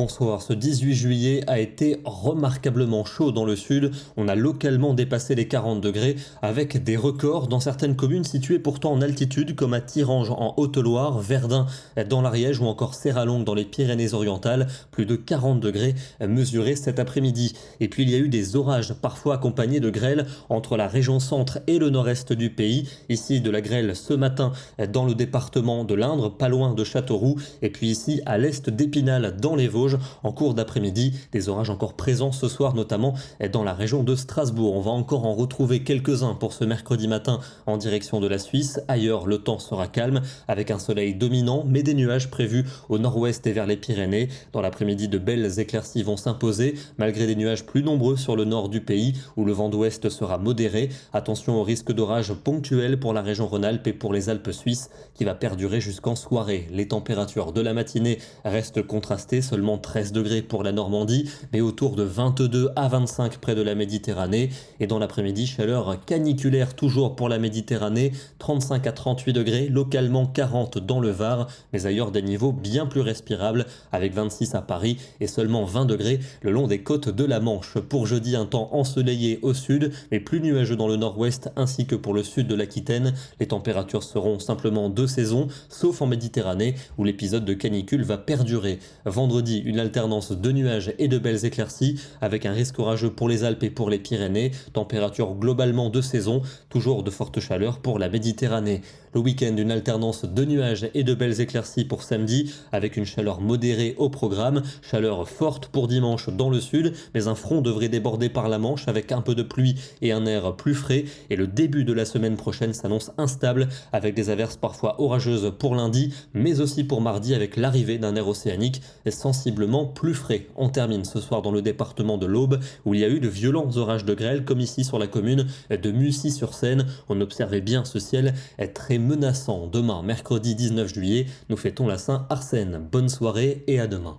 Bonsoir, ce 18 juillet a été remarquablement chaud dans le sud. On a localement dépassé les 40 degrés avec des records dans certaines communes situées pourtant en altitude comme à Thirange en Haute-Loire, Verdun dans l'Ariège ou encore Serralongue dans les Pyrénées-Orientales. Plus de 40 degrés mesurés cet après-midi. Et puis il y a eu des orages parfois accompagnés de grêle entre la région centre et le nord-est du pays. Ici de la grêle ce matin dans le département de l'Indre, pas loin de Châteauroux. Et puis ici à l'est d'Épinal dans les Vosges, en cours d'après-midi. Des orages encore présents ce soir, notamment dans la région de Strasbourg. On va encore en retrouver quelques-uns pour ce mercredi matin en direction de la Suisse. Ailleurs, le temps sera calme avec un soleil dominant, mais des nuages prévus au nord-ouest et vers les Pyrénées. Dans l'après-midi, de belles éclaircies vont s'imposer, malgré des nuages plus nombreux sur le nord du pays, où le vent d'ouest sera modéré. Attention au risque d'orage ponctuel pour la région Rhône-Alpes et pour les Alpes suisses, qui va perdurer jusqu'en soirée. Les températures de la matinée restent contrastées, seulement 13 degrés pour la Normandie, mais autour de 22 à 25 près de la Méditerranée. Et dans l'après-midi, chaleur caniculaire toujours pour la Méditerranée, 35 à 38 degrés, localement 40 dans le Var, mais ailleurs des niveaux bien plus respirables, avec 26 à Paris et seulement 20 degrés le long des côtes de la Manche. Pour jeudi, un temps ensoleillé au sud, mais plus nuageux dans le nord-ouest ainsi que pour le sud de l'Aquitaine. Les températures seront simplement de saison, sauf en Méditerranée, où l'épisode de canicule va perdurer. Vendredi, une alternance de nuages et de belles éclaircies, avec un risque orageux pour les Alpes et pour les Pyrénées. Température globalement de saison, toujours de forte chaleur pour la Méditerranée. Le week-end, une alternance de nuages et de belles éclaircies pour samedi, avec une chaleur modérée au programme. Chaleur forte pour dimanche dans le sud, mais un front devrait déborder par la Manche avec un peu de pluie et un air plus frais. Et le début de la semaine prochaine s'annonce instable, avec des averses parfois orageuses pour lundi, mais aussi pour mardi avec l'arrivée d'un air océanique sensiblement plus frais. On termine ce soir dans le département de l'Aube, où il y a eu de violents orages de grêle, comme ici sur la commune de Mussy-sur-Seine. On observait bien ce ciel très menaçant. Demain, mercredi 19 juillet, nous fêtons la Saint-Arsène. Bonne soirée et à demain.